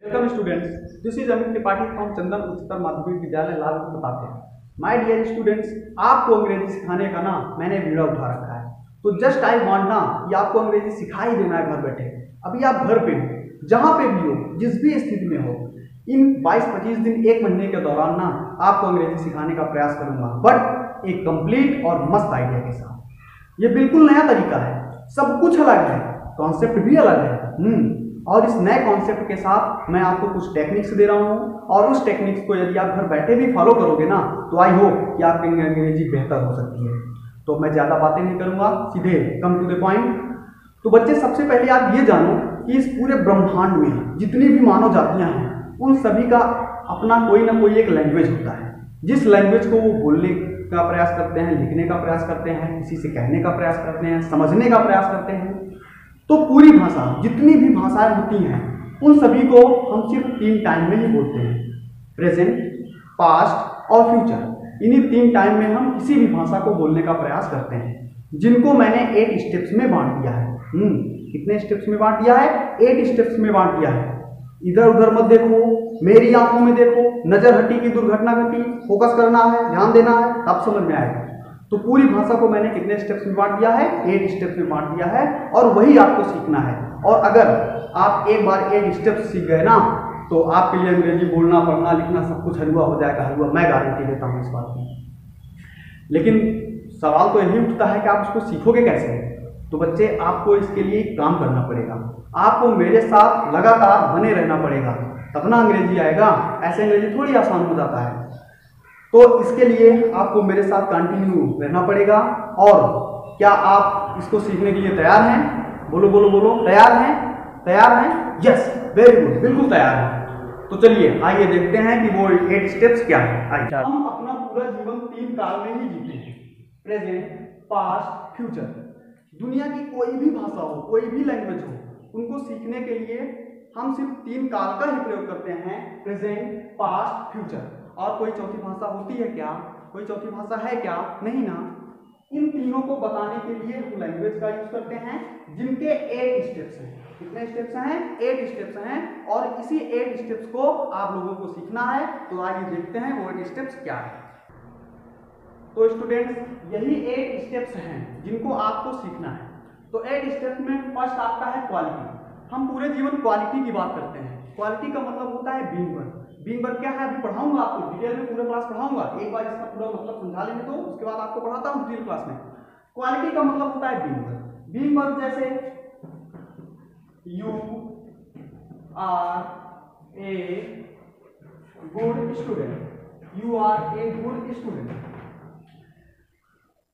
Welcome students, this is Amit Tripathi from Chandan Uchchatar Madhyamik Vidyalaya Lalganj Pratapgarh. My dear students, आपको अंग्रेजी सिखाने का ना मैंने वीडियो उठा रखा है, तो जस्ट आई वांट ना कि आपको अंग्रेजी सिखा ही देना है घर बैठे। अभी आप घर पे हो, जहाँ पे भी हो, जिस भी स्थिति में हो, इन 22-25 दिन, एक महीने के दौरान ना आपको अंग्रेजी सिखाने का प्रयास करूंगा, बट एक कंप्लीट और मस्त आइडिया के साथ। ये बिल्कुल नया तरीका है, सब कुछ अलग है, कॉन्सेप्ट भी अलग है। और इस नए कॉन्सेप्ट के साथ मैं आपको कुछ टेक्निक्स दे रहा हूँ, और उस टेक्निक्स को यदि आप घर बैठे भी फॉलो करोगे ना, तो आई होप कि आपकी अंग्रेजी बेहतर हो सकती है। तो मैं ज़्यादा बातें नहीं करूँगा, सीधे कम टू द पॉइंट। तो बच्चे, सबसे पहले आप ये जानो कि इस पूरे ब्रह्मांड में जितनी भी मानव जातियाँ हैं, उन सभी का अपना कोई ना कोई एक लैंग्वेज होता है, जिस लैंग्वेज को वो बोलने का प्रयास करते हैं, लिखने का प्रयास करते हैं, किसी से कहने का प्रयास करते हैं, समझने का प्रयास करते हैं। तो पूरी भाषा, जितनी भी भाषाएं होती हैं, उन सभी को हम सिर्फ 3 टाइम में ही बोलते हैं, प्रेजेंट, पास्ट और फ्यूचर। इन्हीं 3 टाइम में हम किसी भी भाषा को बोलने का प्रयास करते हैं, जिनको मैंने 8 स्टेप्स में बांट दिया है। कितने स्टेप्स में बांट दिया है? 8 स्टेप्स में बांट दिया है। इधर उधर मत देखो, मेरी आंखों में देखो, नजर हटी की दुर्घटना घटी, फोकस करना है, ध्यान देना है, तब समझ में आएगा। तो पूरी भाषा को मैंने कितने स्टेप्स में बांट दिया है? 8 स्टेप्स में बांट दिया है, और वही आपको सीखना है। और अगर आप एक बार 8 स्टेप्स सीख गए ना, तो आपके लिए अंग्रेजी बोलना, पढ़ना, लिखना सब कुछ हलवा हो जाएगा, हलवा। मैं गारंटी देता हूँ इस बात की। लेकिन सवाल तो यही उठता है कि आप उसको सीखोगे कैसे? तो बच्चे, आपको इसके लिए काम करना पड़ेगा। आपको मेरे साथ लगातार बने रहना पड़ेगा, तब ना अंग्रेजी आएगा। ऐसे अंग्रेजी थोड़ी आसान हो जाता है। तो इसके लिए आपको मेरे साथ कंटिन्यू रहना पड़ेगा। और क्या आप इसको सीखने के लिए तैयार हैं? बोलो बोलो बोलो, तैयार हैं? तैयार हैं? यस, वेरी गुड, बिल्कुल तैयार हैं। तो चलिए आइए देखते हैं कि वो 8 स्टेप्स क्या है। आइए। हम अपना पूरा जीवन 3 काल में ही जीते हैं, प्रेजेंट, पास्ट, फ्यूचर। दुनिया की कोई भी भाषा हो, कोई भी लैंग्वेज हो, उनको सीखने के लिए हम सिर्फ 3 काल का ही प्रयोग करते हैं, प्रेजेंट, पास्ट, फ्यूचर। और कोई चौथी भाषा होती है क्या? कोई चौथी भाषा है क्या? नहीं ना। इन तीनों को बताने के लिए हम लैंग्वेज का यूज करते हैं, जिनके 8 स्टेप्स हैं। कितने स्टेप्स हैं? 8 स्टेप्स हैं। और इसी 8 स्टेप्स को आप लोगों को सीखना है। तो आइए देखते हैं वो 8 स्टेप्स क्या है। तो स्टूडेंट्स, यही 8 स्टेप्स हैं जिनको आपको सीखना है। तो 8 स्टेप्स में फर्स्ट आपका है क्वालिटी। हम पूरे जीवन क्वालिटी की बात करते हैं। क्वालिटी का मतलब होता है बीइंग वर्ब। बीइंग वर्ब क्या है? अभी पढ़ाऊंगा आपको, डिटेल में पूरा क्लास पढ़ाऊंगा। एक बार इसका पूरा मतलब समझा लेंगे, तो उसके बाद आपको पढ़ाता हूँ डिटेल क्लास में। क्वालिटी का मतलब होता है बीइंग वर्ब। बीइंग वर्ब जैसे you are a good student, you are a good student,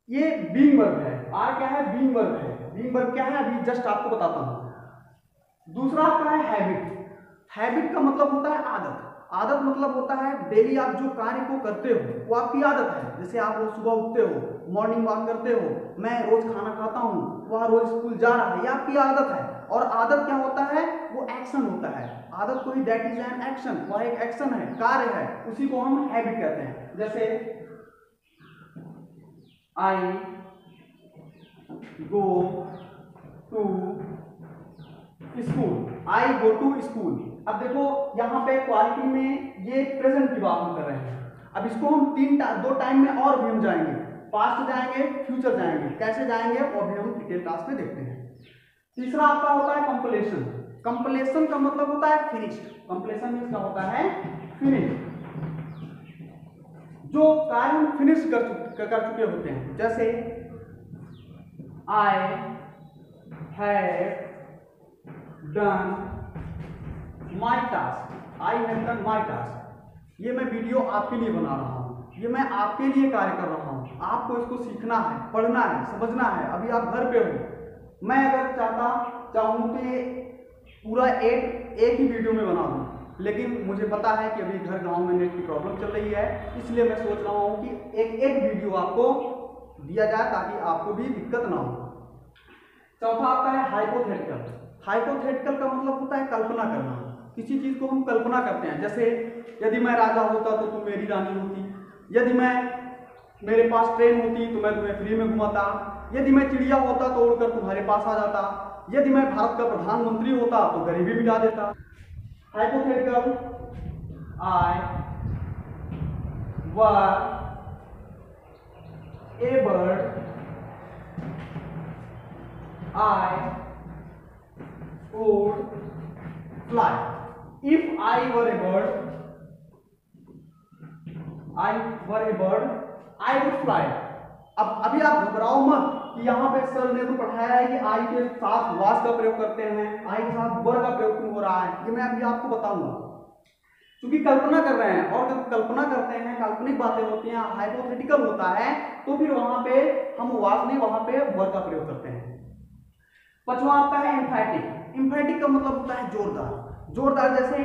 ये बीइंग वर्ब है। आर क्या है? बीइंग वर्ब है। बीइंग वर्ब क्या है? अभी जस्ट आपको बताता हूँ। दूसरा आपका है हैबिट। हैबिट का मतलब होता है आदत। आदत मतलब होता है डेली आप जो कार्य को करते हो, वो आपकी आदत है। जैसे आप रोज सुबह उठते हो, मॉर्निंग वॉक करते हो, मैं रोज खाना खाता हूँ, वह रोज स्कूल जा रहा है, ये आपकी आदत है। और आदत क्या होता है? वो एक्शन होता है। आदत को ही दैट इज एन एक्शन, वह एक एक्शन है, कार्य है, उसी को हम हैबिट कहते हैं। जैसे I go to school, I go to school। अब देखो यहाँ पे क्वालिटी में ये प्रेजेंट की बात हम कर रहे हैं। अब इसको हम 2 टाइम में और भी हम जाएंगे, पास्ट जाएंगे, फ्यूचर जाएंगे। कैसे जाएंगे वो भी हम डिटेल क्लास में देखते हैं। तीसरा आपका होता है कंप्लीशन। कंप्लीशन का मतलब होता है फिनिश्ड। कंप्लीशन मींस क्या होता है? फिनिश। जो कार्य हम फिनिश कर चुके होते हैं। जैसे I have done my task, I have done my task. ये मैं वीडियो आपके लिए बना रहा हूँ, ये मैं आपके लिए कार्य कर रहा हूँ। आपको इसको सीखना है, पढ़ना है, समझना है। अभी आप घर पे हो, मैं अगर चाहूँ तो ये पूरा एक ही वीडियो में बना दूँ, लेकिन मुझे पता है कि अभी घर गांव में नेट की प्रॉब्लम चल रही है, इसलिए मैं सोच रहा हूँ कि एक वीडियो आपको दिया जाए ताकि आपको भी दिक्कत ना हो। चौथा आता है हाइपोथेटिकल। हाइपोथेटिकल का मतलब होता है कल्पना करना। किसी चीज को हम कल्पना करते हैं। जैसे यदि मैं राजा होता तो तुम मेरी रानी होती, यदि मेरे पास ट्रेन होती तो मैं तुम्हें फ्री में घुमाता, यदि मैं चिड़िया होता तो उड़कर तुम्हारे पास आ जाता, यदि मैं भारत का प्रधानमंत्री होता तो गरीबी मिटा देता। Hypothetical, I were A bird, I would fly. If I were a bird, I would fly. अब अभी आप घबराओ मत कि यहाँ पे सर ने तो पढ़ाया है कि आई के साथ वास का प्रयोग करते हैं, आई के साथ वर का प्रयोग क्यों हो रहा है, ये मैं अभी आपको बताऊंगा। क्योंकि कल्पना कर रहे हैं, और जब कल्पना करते हैं, काल्पनिक बातें होती हैं, हाइपोथेटिकल होता है, तो फिर वहां पे हम वास नहीं, वहां पे वर का प्रयोग करते हैं। पांचवा आता है एम्फैटिक। एम्फैटिक का मतलब होता है जोरदार। जोरदार जैसे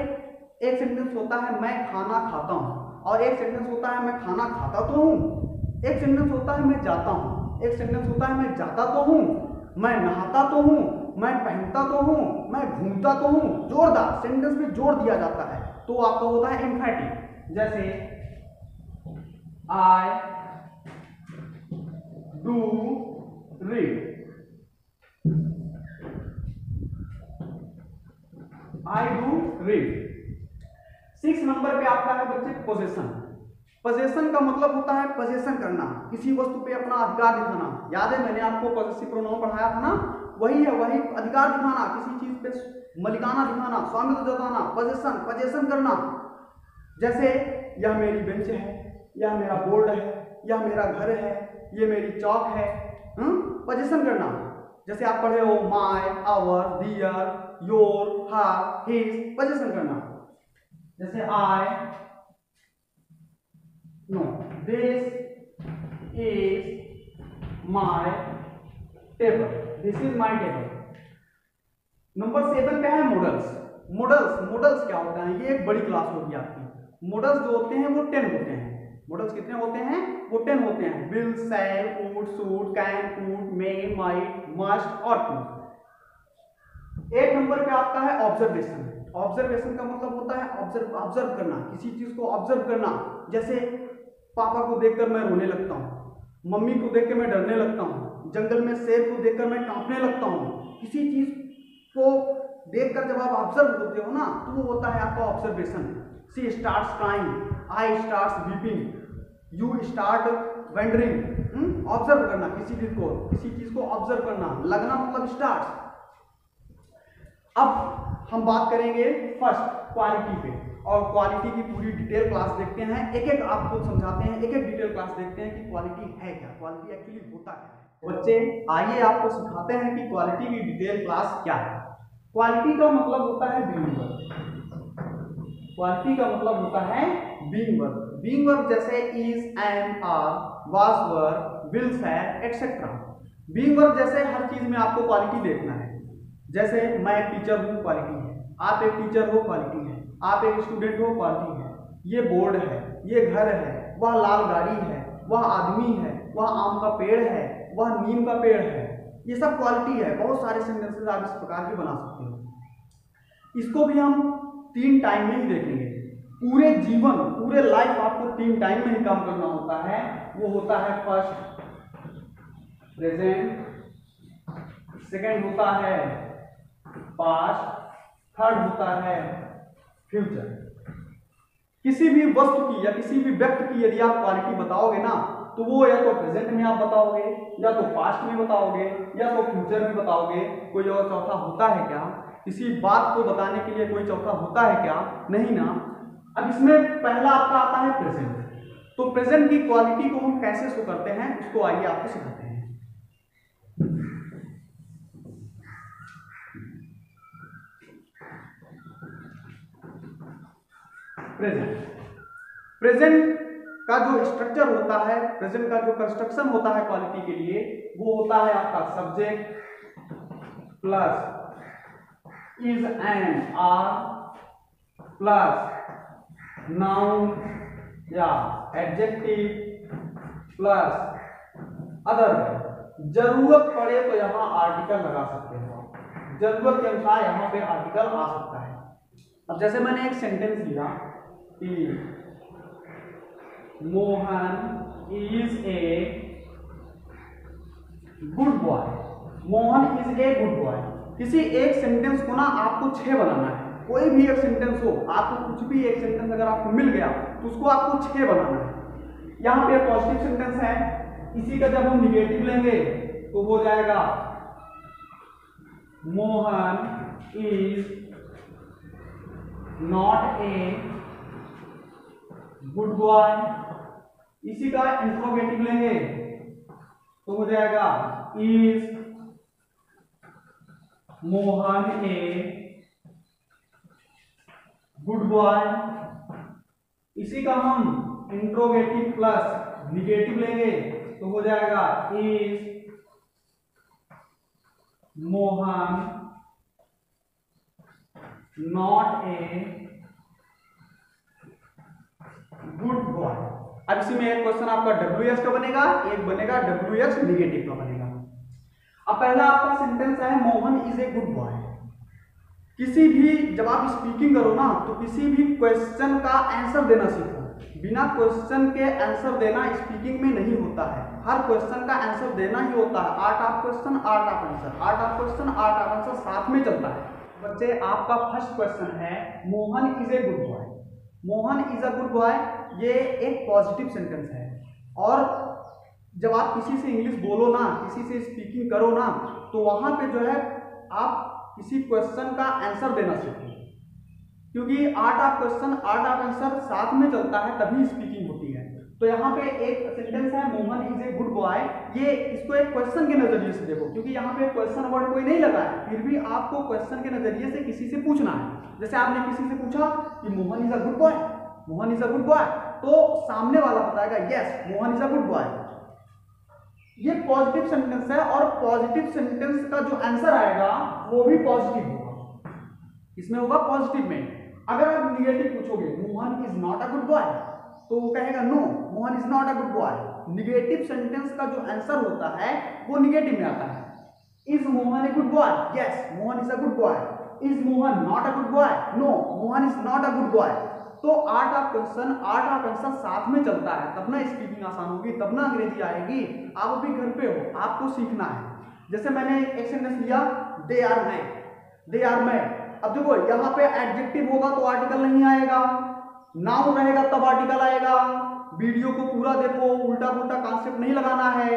एक सेंटेंस होता है मैं खाना खाता हूं, और एक सेंटेंस होता है मैं खाना खाता तो हूं, एक सेंटेंस होता है मैं जाता हूं, एक सेंटेंस होता है मैं जाता तो हूं, मैं नहाता तो हूं, मैं पहनता तो हूं, मैं घूमता तो हूं। जोरदार सेंटेंस में जोर दिया जाता है तो आपका होता है एम्फैटिक। जैसे I do read, I do read. 6 number पे आपका है बच्चे पोजेशन। पोजेशन का मतलब होता है पोजेशन करना, किसी वस्तु पे अपना अधिकार दिखाना। याद है मैंने आपको पॉसेसिव प्रोनाउन पढ़ाया था ना, वही है, वही अधिकार दिखाना, किसी चीज पे मलिकाना दिखाना, स्वामित्व जताना, पोजेशन, पोजेशन करना। जैसे यह मेरी बेंच है, यह मेरा बोर्ड है, यह मेरा घर है, ये मेरी चौक है। पोजेशन करना। जैसे आप पढ़े हो my, our, their, your, her, his, possession करना। जैसे I know this is my table, this is my table. Number 7 पे है मॉडल्स। मॉडल्स क्या होता है, ये एक बड़ी क्लास होगी आपकी। मॉडल्स जो होते हैं वो 10 होते हैं। मॉडल्स कितने होते हैं, वो 10 होते हैं। Will, shall, would, should, can, could, may, might, must और टू। 8 नंबर पे आपका है ऑब्जर्वेशन। ऑब्जर्वेशन का मतलब होता है ऑब्जर्व करना, किसी चीज को ऑब्जर्व करना। जैसे पापा को देखकर मैं रोने लगता हूँ, मम्मी को देखकर मैं डरने लगता हूँ, जंगल में शेर को देखकर मैं कांपने लगता हूँ। किसी चीज को देखकर जब आप ऑब्जर्व होते हो ना, तो वो होता है आपका observation. She starts crying, I starts weeping, you start wandering. Observe करना किसी चीज को ऑब्जर्व करना, लगना मतलब स्टार्ट। अब हम बात करेंगे फर्स्ट क्वालिटी पे, और क्वालिटी की पूरी डिटेल क्लास देखते हैं, एक एक आपको समझाते हैं, एक एक डिटेल क्लास देखते हैं कि क्वालिटी है क्या, क्वालिटी एक्चुअली होता क्या है। बच्चे आइए आपको सिखाते हैं कि क्वालिटी की डिटेल क्लास क्या है। क्वालिटी का मतलब होता है बीइंग वर्ब। क्वालिटी का मतलब होता है बीइंग वर्ब। बीइंग वर्ब जैसे is, am, are, was, were, will, have, etcetera. Being verb जैसे हर चीज में आपको क्वालिटी देखना है। जैसे मैं एक टीचर हूँ, क्वालिटी है। आप एक टीचर हो, क्वालिटी है। आप एक स्टूडेंट हो, क्वालिटी है। ये बोर्ड है, ये घर है, वह लाल गाड़ी है, वह आदमी है, वह आम का पेड़ है, वह नीम का पेड़ है। ये सब क्वालिटी है। बहुत सारे सेंटेंसेस आप इस प्रकार के बना सकते हो। इसको भी हम 3 टाइम में ही देखेंगे। पूरे जीवन, पूरे लाइफ आपको 3 टाइम में ही काम करना होता है। वो होता है फर्स्ट प्रेजेंट, सेकेंड होता है पास्ट, थर्ड होता है फ्यूचर। किसी भी वस्तु की या किसी भी व्यक्ति की यदि आप क्वालिटी बताओगे ना, तो वो या तो प्रेजेंट में आप बताओगे, या तो पास्ट में बताओगे, या तो फ्यूचर में बताओगे। कोई और चौथा होता है क्या? किसी बात को बताने के लिए कोई चौथा होता है क्या? नहीं ना। अब इसमें पहला आपका आता है प्रेजेंट। तो प्रेजेंट की क्वालिटी को हम कैसे शो करते हैं, उसको आइए आपको सिखाते हैं। प्रेजेंट का जो स्ट्रक्चर होता है, प्रेजेंट का जो कंस्ट्रक्शन होता है क्वालिटी के लिए, वो होता है आपका subject plus is and are plus noun या एडजेक्टिव प्लस अदर। जरूरत पड़े तो यहां आर्टिकल लगा सकते हो, जरूरत के अनुसार यहां पे आर्टिकल आ सकता है। अब जैसे मैंने एक सेंटेंस लिया कि Mohan is a good boy, Mohan is a good boy. किसी एक सेंटेंस को ना आपको 6 बनाना है, कोई भी एक सेंटेंस हो, आपको कुछ भी एक सेंटेंस अगर आपको मिल गया तो उसको आपको 6 बनाना है। यहाँ पे पॉजिटिव सेंटेंस है, इसी का जब हम निगेटिव लेंगे तो हो जाएगा Mohan is not a good boy. इसी का इंट्रोगेटिव लेंगे तो हो जाएगा is Mohan a good boy. इसी का हम इंट्रोगेटिव प्लस निगेटिव लेंगे तो हो जाएगा is Mohan not a good boy. अब इसी में एक क्वेश्चन आपका WH का बनेगा, एक बनेगा WH निगेटिव का बनेगा। अब पहला आपका सेंटेंस है Mohan is a good boy. किसी भी जब आप स्पीकिंग करो ना तो किसी भी क्वेश्चन का आंसर देना सीखो। बिना क्वेश्चन के आंसर देना स्पीकिंग में नहीं होता है, हर क्वेश्चन का आंसर देना ही होता है। Art of question, art of answer, art of question, art of answer साथ में चलता है। बच्चे आपका फर्स्ट क्वेश्चन है Mohan is a good boy. Mohan is a good boy, ये एक पॉजिटिव सेंटेंस है। और जब आप किसी से इंग्लिश बोलो ना, किसी से स्पीकिंग करो ना, तो वहां पे जो है आप किसी क्वेश्चन का आंसर देना सीखो, क्योंकि art of question, art of answer साथ में चलता है तभी स्पीकिंग होती है। तो यहाँ पे एक सेंटेंस है Mohan is a good boy, ये इसको एक क्वेश्चन के नजरिए से देखो, क्योंकि यहाँ पे क्वेश्चन वर्ड कोई नहीं लगा है, फिर भी आपको क्वेश्चन के नजरिए से किसी से पूछना है। जैसे आपने किसी से पूछा कि Mohan is a good boy, Mohan is a good boy, तो सामने वाला बताएगा yes Mohan is a good boy. ये पॉजिटिव सेंटेंस है और पॉजिटिव सेंटेंस का जो आंसर आएगा वो भी पॉजिटिव होगा, इसमें होगा पॉजिटिव में। अगर आप निगेटिव पूछोगे Mohan is not a good boy, तो वो कहेगा no Mohan is not a good boy. Negative sentence का जो आंसर होता है वो निगेटिव में आता है। Is Mohan a good boy, yes Mohan is a good boy. Is Mohan not a good boy, no Mohan is not a good boy. तो art of question, art of answer साथ में चलता है, तब ना स्पीकिंग आसान होगी, तब ना अंग्रेजी आएगी। आप अभी घर पे हो, आपको सीखना है। जैसे मैंने एक सेंटेंस लिया they are mad, they are mad. अब देखो यहाँ पे एडजेक्टिव होगा तो आर्टिकल नहीं आएगा, नाउन रहेगा तब आर्टिकल आएगा। वीडियो को पूरा देखो, उल्टा पुल्टा कॉन्सेप्ट नहीं लगाना है।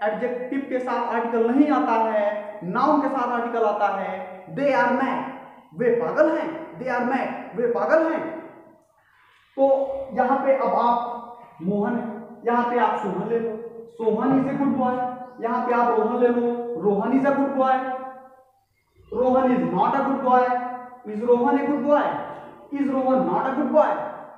एडजेक्टिव के साथ आर्टिकल नहीं आता है, नाउन के साथ आर्टिकल आता है। दे आर मैड, वे पागल हैं, दे आर मैड, वे पागल हैं। तो यहाँ पे अब आप मोहन, यहाँ पे आप सोहन ले लो, Sohan is a good boy. यहाँ पे आप रोहन ले लो, Rohan is a good boy. Rohan is not a good boy, is Rohan a good boy, is Rohan not a good boy.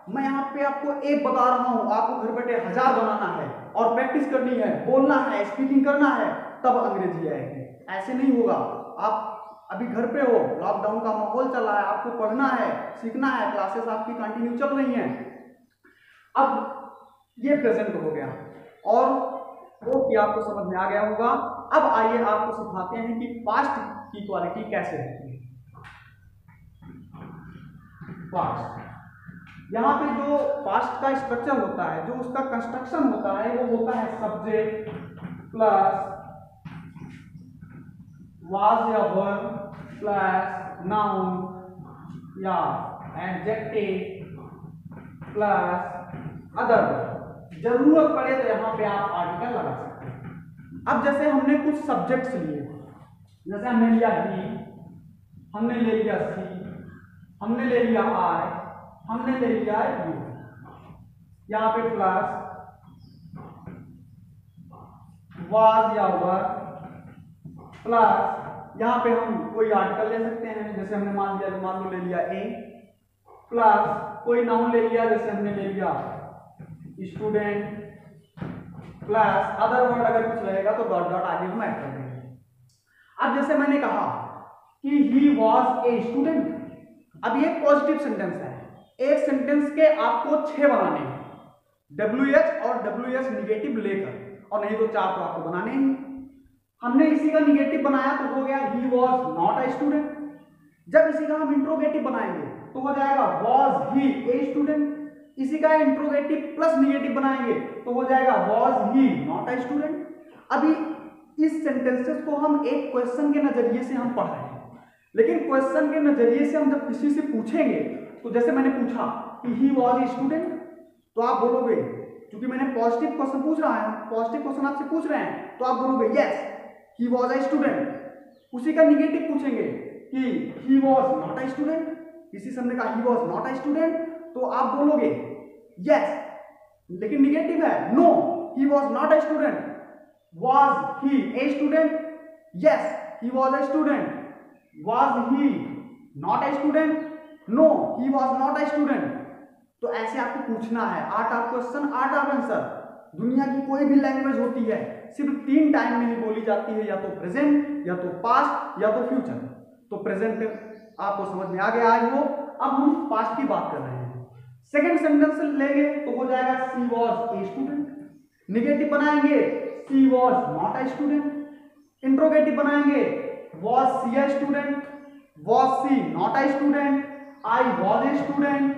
मैं यहाँ पे आपको एक बता रहा हूँ, आपको घर बैठे 1000 बनाना है और प्रैक्टिस करनी है, बोलना है, स्पीकिंग करना है, तब अंग्रेजी आएगी। ऐसे नहीं होगा। आप अभी घर पे हो, लॉकडाउन का माहौल चल रहा है, आपको पढ़ना है, सीखना है, क्लासेस आपकी कंटिन्यू चल रही हैं। अब ये प्रेजेंट हो गया और वो कि आपको समझ में आ गया होगा। अब आइए आपको सिखाते हैं कि पास्ट की क्वालिटी कैसे होती है। पास्ट, यहाँ पे जो पास्ट का स्ट्रक्चर होता है, जो उसका कंस्ट्रक्शन होता है, वो होता है सब्जेक्ट प्लस वाज या वर्ब प्लस नाउन या एडजेक्टिव प्लस अदर वर्ब। जरूरत पड़े तो यहाँ पे आप आर्टिकल लगा सकते हैं। अब जैसे हमने कुछ सब्जेक्ट्स लिए, जैसे हमने लिया ही, हमने ले लिया सी, हमने ले लिया आई, हमने ले लिया यू, यहाँ पे प्लस वाज या वर्ब प्लस यहाँ पे हम कोई आर्टिकल ले सकते हैं, जैसे हमने मान लो ले लिया ए, प्लस कोई नाउन ले लिया, जैसे हमने ले लिया स्टूडेंट, प्लस अदर वर्ड अगर कुछ रहेगा तो डॉट डॉट आगे हम ऐड कर देंगे। अब जैसे मैंने कहा कि ही वॉज ए स्टूडेंट, अब ये पॉजिटिव सेंटेंस है। एक सेंटेंस के आपको 6 बनाने हैं, WH और WS निगेटिव लेकर, और नहीं तो 4 तो आपको बनाने ही। हमने इसी का निगेटिव बनाया तो हो गया ही वॉज नॉट अ स्टूडेंट। जब इसी का हम इंट्रोगेटिव बनाएंगे तो हो जाएगा वॉज ही ए स्टूडेंट। इसी का इंट्रोगेटिव प्लस निगेटिव बनाएंगे तो हो जाएगा was he not a student. अभी इस सेंटेंसेस को हम एक क्वेश्चन के नजरिए से हम पढ़ रहे हैं, लेकिन क्वेश्चन के नजरिए से हम जब किसी से पूछेंगे, तो जैसे मैंने पूछा कि ही वॉज ए स्टूडेंट, तो आप बोलोगे, क्योंकि मैंने पॉजिटिव क्वेश्चन पूछ रहा है, पॉजिटिव क्वेश्चन आपसे पूछ रहे हैं, तो आप बोलोगे yes he was a student. उसी का निगेटिव पूछेंगे कि he was not a student, किसी से हमने कहा he was not a student, तो आप बोलोगे यस, लेकिन निगेटिव है, no he was not a student. Was he a student? Yes, he was a student. Was he not a student? No, he was not a student. तो ऐसे आपको पूछना है, 8 आप क्वेश्चन 8 आप आंसर। दुनिया की कोई भी लैंग्वेज होती है सिर्फ 3 टाइम में ही बोली जाती है, या तो प्रेजेंट, या तो पास्ट, या तो फ्यूचर। तो प्रेजेंट आपको समझ में आ गया आई हो। अब हम पास्ट की बात कर रहे हैं। सेकेंड सेंटेंस लेंगे तो हो जाएगा she was a student. Negative बनाएंगे she was not a student. Interrogative बनाएंगे was she a student, was she not a student, I was a student,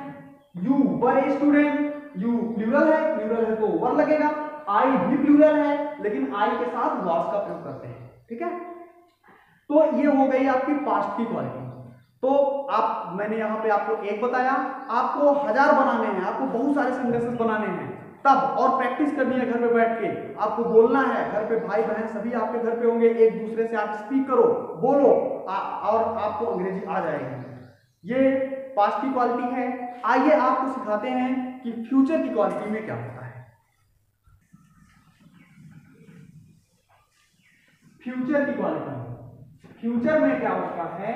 you were a student। you plural है तो वर लगेगा, I भी plural है लेकिन I के साथ was का प्रयोग करते हैं, ठीक है। तो ये हो गई आपकी पास्ट की क्वालिटी। तो आप, मैंने यहाँ पे आपको एक बताया, आपको 1000 बनाने हैं, आपको बहुत सारे सेंटेंसेस बनाने हैं तब, और प्रैक्टिस करनी है घर पे बैठ के, आपको बोलना है। घर पे भाई बहन सभी आपके घर पे होंगे, एक दूसरे से आप स्पीक करो, बोलो, और आपको अंग्रेजी आ जाएगी। ये पास्ट की क्वालिटी है। आइए आपको सिखाते हैं कि फ्यूचर की क्वालिटी में क्या होता है। फ्यूचर की क्वालिटी, फ्यूचर में क्या होता है?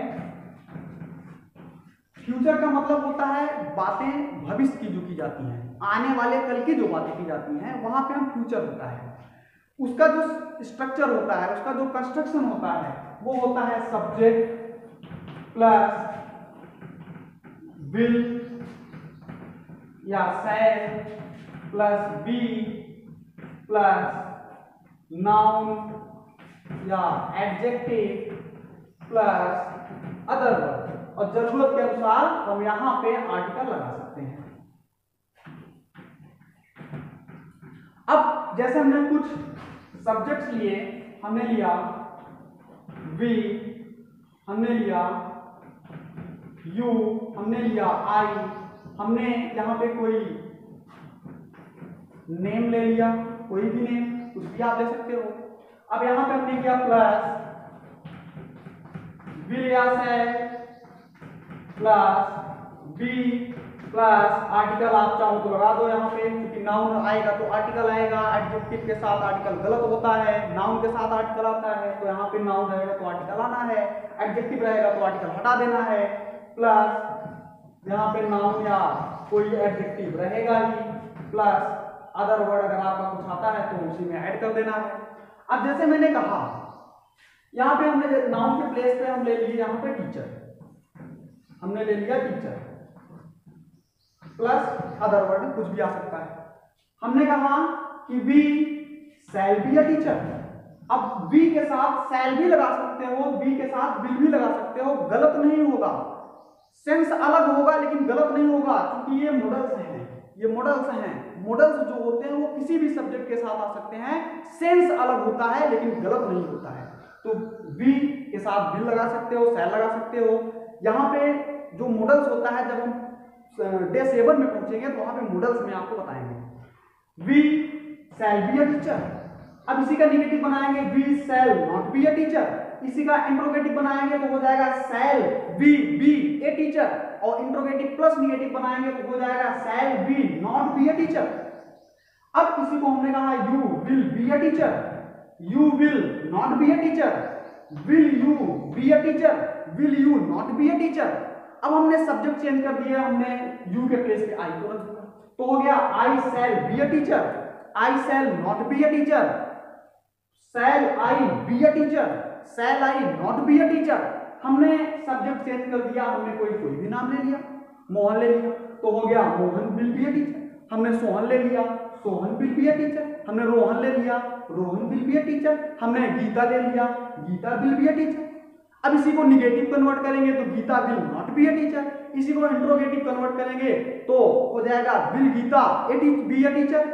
फ्यूचर का मतलब होता है बातें भविष्य की जो की जाती हैं, आने वाले कल की जो बातें की जाती हैं, वहां पे हम फ्यूचर होता है। उसका जो स्ट्रक्चर होता है, उसका जो कंस्ट्रक्शन होता है, वो होता है सब्जेक्ट प्लस विल या shall plus be plus noun या एडजेक्टिव प्लस अदर वर्ड, और जरूरत के अनुसार हम यहां पे आर्टिकल लगा सकते हैं। अब जैसे हमने कुछ सब्जेक्ट्स लिए, हमने लिया वी, हमने लिया यू, हमने लिया आई, हमने यहां पे कोई नेम ले लिया, कोई भी नेम, कुछ भी आप ले सकते हो। अब यहां पे हमने किया प्लस विल या shall plus be plus article, आप चाहो तो लगा दो यहाँ पे, क्योंकि नाउन आएगा तो आर्टिकल आएगा, एडजेक्टिव के साथ आर्टिकल गलत होता है, नाउन के साथ आर्टिकल आता है, तो यहाँ पे नाउन रहेगा तो आर्टिकल आना है, एडजेक्टिव रहेगा तो आर्टिकल हटा देना है, प्लस यहाँ पे नाउन या कोई एडजेक्टिव रहेगा ही, प्लस अदर वर्ड अगर आपका कुछ आता है तो उसी में ऐड कर देना है। अब जैसे मैंने कहा, यहाँ पे हमने नाउन के प्लेस पे हम ले लिए यहाँ पे टीचर, हमने ले लिया टीचर प्लस अदर वर्ड कुछ भी आ सकता है। हमने कहा कि we shall be a teacher. अब वी के साथ शैल भी लगा सकते हो, वी के साथ विल भी लगा सकते हो, गलत नहीं होगा, सेंस अलग होगा लेकिन गलत नहीं होगा, क्योंकि ये मॉडल्स हैं, ये मॉडल्स हैं। मॉडल्स जो होते हैं वो किसी भी सब्जेक्ट के साथ आ सकते हैं, सेंस अलग होता है लेकिन गलत नहीं होता है। तो वी के साथ विल लगा सकते हो, शैल लगा सकते हो। यहाँ पे जो मॉडल्स होता है, जब हम डे 7 में पहुंचेंगे तो वहां पे मॉडल्स में आपको बताएंगे। We shall be a teacher. अब इसी का निगेटिव बनाएंगे, we shall not be a teacher. इसी का इंट्रोगेटिव बनाएंगे तो हो जाएगा shall we be a teacher, और इंट्रोगेटिव प्लस निगेटिव बनाएंगे तो हो जाएगा shall we not be a teacher. अब इसी को हमने कहा you will be a teacher, you will not be a teacher, will you be a teacher, will you not be a teacher. अब हमने सब्जेक्ट चेंज कर दिया, हमने यू के प्लेस पे आई को रख दिया, तो हो गया I shall be a teacher, I shall not be a teacher, shall I be a teacher, shall I not be a teacher. हमने सब्जेक्ट चेंज कर दिया, हमने कोई भी नाम ले लिया, मोहन ले लिया तो हो गया Mohan will be a teacher. हमने सोहन ले लिया, Sohan will be a teacher. हमने रोहन ले लिया, Rohan will be a teacher. हमने गीता ले लिया, Geeta will be a teacher. अब इसी को निगेटिव कन्वर्ट करेंगे तो Geeta will not be a teacher. इसी को इंट्रोगेटिव कन्वर्ट करेंगे तो हो जाएगा will Geeta be a teacher.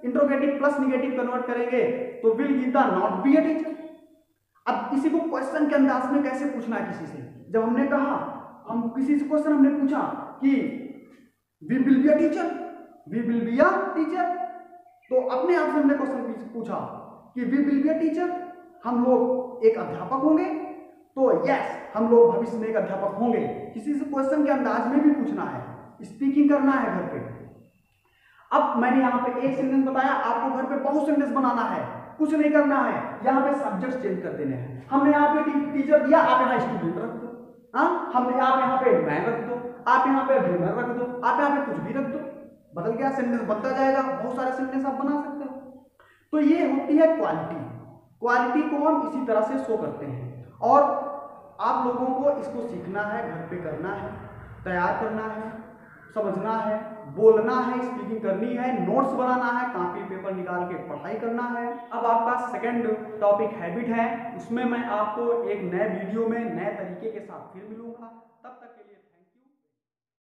Interrogative plus negative convert करेंगे तो will Gita not be a teacher. अब किसी को क्वेश्चन के अंदाज में कैसे पूछना है किसी से, जब हमने कहा, हम किसी से क्वेश्चन हमने पूछा कि we will be a teacher, we will be a teacher, तो अपने आप से हमने क्वेश्चन पूछा कि we will be a teacher, हम लोग एक अध्यापक होंगे, तो यस हम लोग भविष्य में एक अध्यापक होंगे। किसी से क्वेश्चन के अंदाज में भी पूछना है, स्पीकिंग करना है घर पे। अब मैंने यहाँ पे एक सेंटेंस बताया, आपको घर पे बहुत सेंटेंस बनाना है, कुछ नहीं करना है, यहाँ पे सब्जेक्ट चेंज कर देने हैं। हमने यहाँ पे टीचर दिया, आप यहाँ स्टूडेंट रख दो, हाँ, हमने आप यहाँ पे मैन रख दो, आप यहाँ पे विमेन रख दो, आप यहाँ पे कुछ भी रख दो, बदल गया, सेंटेंस बनता जाएगा, बहुत सारे सेंटेंस आप बना सकते हो। तो ये होती है क्वालिटी। क्वालिटी को हम इसी तरह से शो करते हैं, और आप लोगों को इसको सीखना है, घर पे करना है, तैयार करना है, समझना है, बोलना है, स्पीकिंग करनी है, नोट्स बनाना है, कॉपी पेपर निकाल के पढ़ाई करना है। अब आपका सेकंड टॉपिक हैबिट है, उसमें मैं आपको एक नए वीडियो में नए तरीके के साथ फिर मिलूंगा। तब तक के लिए